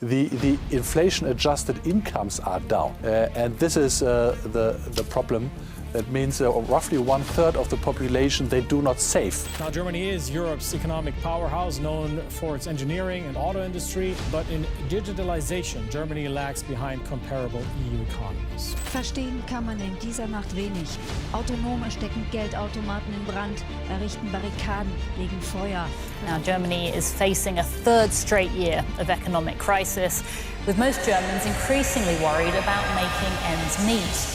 The inflation-adjusted incomes are down, and this is the problem. That means roughly 1/3 of the population, they do not save. Now, Germany is Europe's economic powerhouse, known for its engineering and auto industry. But in digitalization, Germany lags behind comparable EU economies. Verstehen kann man in dieser Nacht wenig. Autonome stecken Geldautomaten in Brand, errichten Barrikaden, legen Feuer. Now, Germany is facing a third straight year of economic crisis, with most Germans increasingly worried about making ends meet.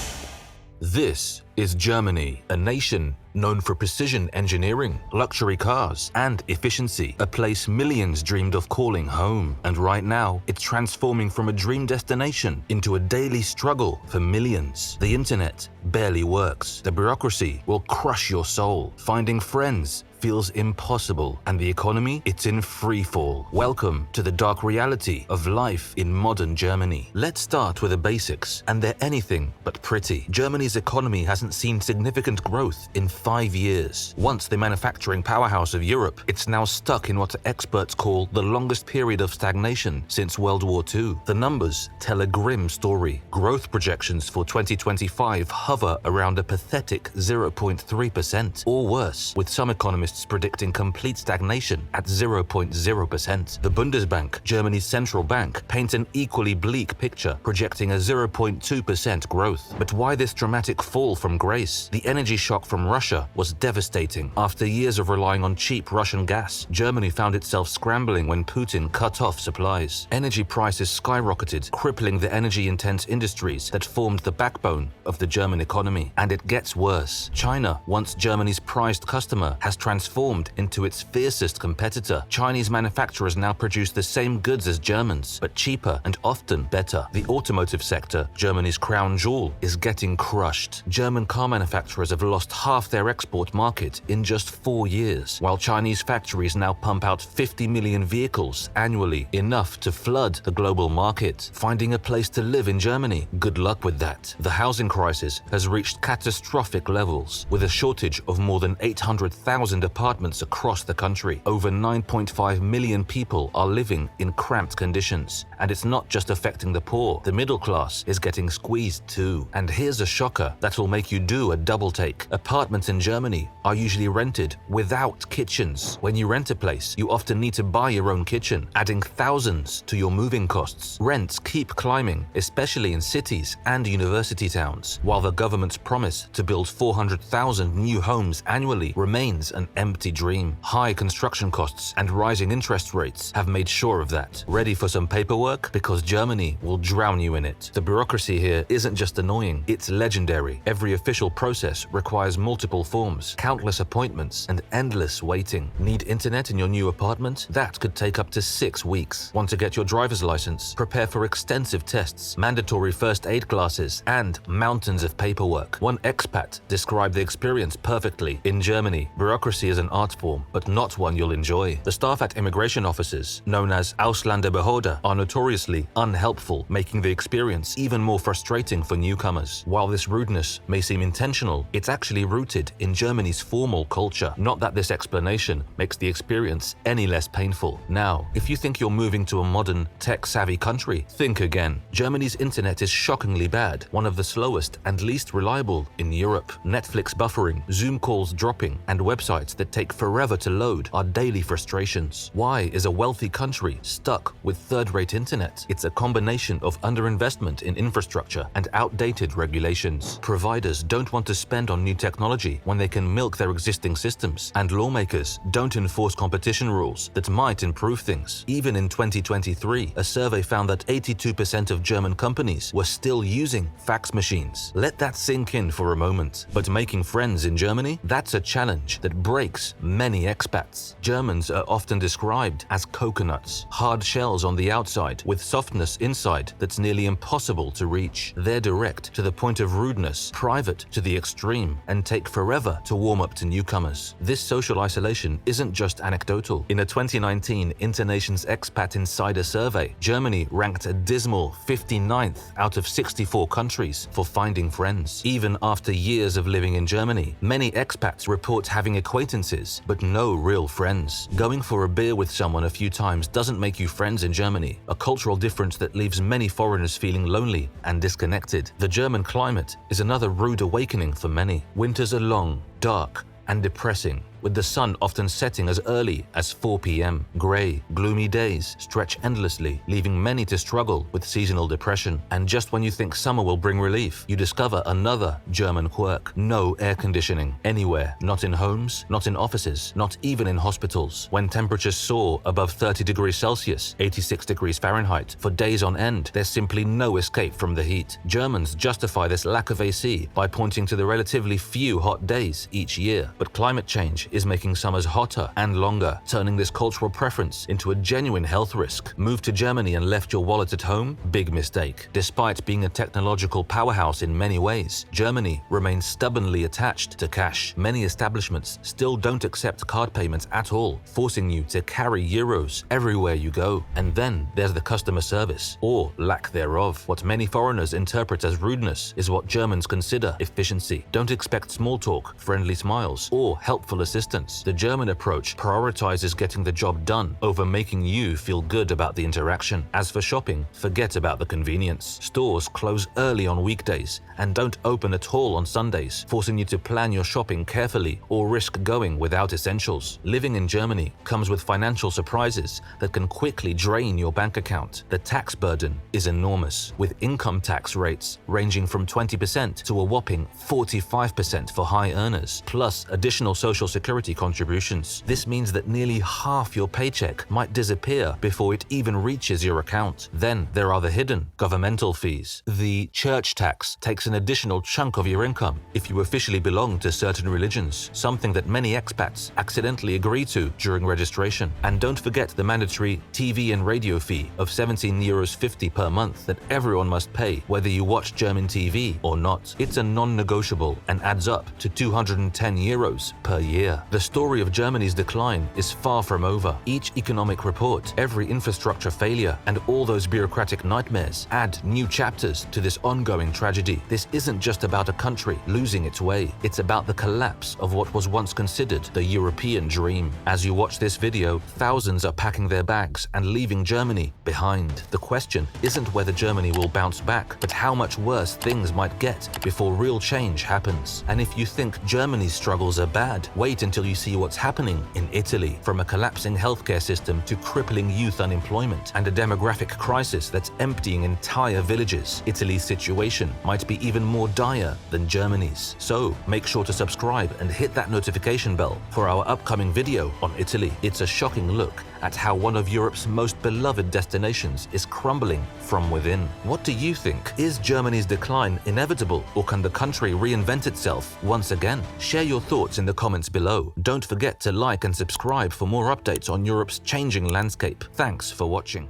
This is Germany, a nation known for precision engineering, luxury cars, and efficiency, a place millions dreamed of calling home. And right now, it's transforming from a dream destination into a daily struggle for millions. The internet barely works. The bureaucracy will crush your soul. Finding friends feels impossible, and the economy, it's in free fall. Welcome to the dark reality of life in modern Germany. Let's start with the basics, and they're anything but pretty. Germany's economy hasn't seen significant growth in 5 years. Once the manufacturing powerhouse of Europe, it's now stuck in what experts call the longest period of stagnation since World War II. The numbers tell a grim story. Growth projections for 2025 hover around a pathetic 0.3%, or worse, with some economists predicting complete stagnation at 0.0%. The Bundesbank, Germany's central bank, paints an equally bleak picture, projecting a 0.2% growth. But why this dramatic fall from grace? The energy shock from Russia was devastating. After years of relying on cheap Russian gas, Germany found itself scrambling when Putin cut off supplies. Energy prices skyrocketed, crippling the energy-intense industries that formed the backbone of the German economy. And it gets worse. China, once Germany's prized customer, has transformed into its fiercest competitor. Chinese manufacturers now produce the same goods as Germans, but cheaper and often better. The automotive sector, Germany's crown jewel, is getting crushed. German car manufacturers have lost half their export market in just 4 years, while Chinese factories now pump out 50 million vehicles annually, enough to flood the global market. Finding a place to live in Germany? Good luck with that. The housing crisis has reached catastrophic levels, with a shortage of more than 800,000 apartments across the country. Over 9.5 million people are living in cramped conditions. And it's not just affecting the poor. The middle class is getting squeezed too. And here's a shocker that will make you do a double take. Apartments in Germany are usually rented without kitchens. When you rent a place, you often need to buy your own kitchen, adding thousands to your moving costs. Rents keep climbing, especially in cities and university towns, while the government's promise to build 400,000 new homes annually remains an empty dream. High construction costs and rising interest rates have made sure of that. Ready for some paperwork? Because Germany will drown you in it. The bureaucracy here isn't just annoying, it's legendary. Every official process requires multiple forms, countless appointments, and endless waiting. Need internet in your new apartment? That could take up to 6 weeks. Want to get your driver's license? Prepare for extensive tests, mandatory first aid classes, and mountains of paperwork. One expat described the experience perfectly. In Germany, bureaucracy is an art form, but not one you'll enjoy. The staff at immigration offices, known as Ausländerbehörde, are notoriously unhelpful, making the experience even more frustrating for newcomers. While this rudeness may seem intentional, it's actually rooted in Germany's formal culture. Not that this explanation makes the experience any less painful. Now, if you think you're moving to a modern, tech-savvy country, think again. Germany's internet is shockingly bad, one of the slowest and least reliable in Europe. Netflix buffering, Zoom calls dropping, and websites that take forever to load are daily frustrations. Why is a wealthy country stuck with third-rate internet? It's a combination of underinvestment in infrastructure and outdated regulations. Providers don't want to spend on new technology when they can milk their existing systems, and lawmakers don't enforce competition rules that might improve things. Even in 2023, a survey found that 82% of German companies were still using fax machines. Let that sink in for a moment. But making friends in Germany? That's a challenge that breaks many expats. Germans are often described as coconuts, hard shells on the outside with softness inside that's nearly impossible to reach. They're direct to the point of rudeness, private introvert to the extreme and take forever to warm up to newcomers. This social isolation isn't just anecdotal. In a 2019 Internations Expat Insider survey, Germany ranked a dismal 59th out of 64 countries for finding friends. Even after years of living in Germany, many expats report having acquaintances, but no real friends. Going for a beer with someone a few times doesn't make you friends in Germany, a cultural difference that leaves many foreigners feeling lonely and disconnected. The German climate is another rude awakening for many. Winters are long, dark, and depressing, with the sun often setting as early as 4 p.m. Grey, gloomy days stretch endlessly, leaving many to struggle with seasonal depression. And just when you think summer will bring relief, you discover another German quirk: no air conditioning anywhere, not in homes, not in offices, not even in hospitals. When temperatures soar above 30 degrees Celsius, 86 degrees Fahrenheit, for days on end, there's simply no escape from the heat. Germans justify this lack of AC by pointing to the relatively few hot days each year. But climate change is making summers hotter and longer, turning this cultural preference into a genuine health risk. Moved to Germany and left your wallet at home? Big mistake. Despite being a technological powerhouse in many ways, Germany remains stubbornly attached to cash. Many establishments still don't accept card payments at all, forcing you to carry euros everywhere you go. And then there's the customer service, or lack thereof. What many foreigners interpret as rudeness is what Germans consider efficiency. Don't expect small talk, friendly smiles, or helpful assistance. The German approach prioritizes getting the job done over making you feel good about the interaction. As for shopping, forget about the convenience. Stores close early on weekdays and don't open at all on Sundays, forcing you to plan your shopping carefully or risk going without essentials. Living in Germany comes with financial surprises that can quickly drain your bank account. The tax burden is enormous, with income tax rates ranging from 20% to a whopping 45% for high earners, plus additional social security contributions. This means that nearly half your paycheck might disappear before it even reaches your account. Then there are the hidden governmental fees. The church tax takes an additional chunk of your income if you officially belong to certain religions, something that many expats accidentally agree to during registration. And don't forget the mandatory TV and radio fee of €17.50 per month that everyone must pay whether you watch German TV or not. It's a non-negotiable and adds up to €210 per year. The story of Germany's decline is far from over. Each economic report, every infrastructure failure, and all those bureaucratic nightmares add new chapters to this ongoing tragedy. This isn't just about a country losing its way. It's about the collapse of what was once considered the European dream. As you watch this video, thousands are packing their bags and leaving Germany behind. The question isn't whether Germany will bounce back, but how much worse things might get before real change happens. And if you think Germany's struggles are bad, wait until you see what's happening in Italy. From a collapsing healthcare system to crippling youth unemployment and a demographic crisis that's emptying entire villages, Italy's situation might be even more dire than Germany's. So make sure to subscribe and hit that notification bell for our upcoming video on Italy. It's a shocking look at how one of Europe's most beloved destinations is crumbling from within. What do you think? Is Germany's decline inevitable, or can the country reinvent itself once again? Share your thoughts in the comments below. Don't forget to like and subscribe for more updates on Europe's changing landscape. Thanks for watching.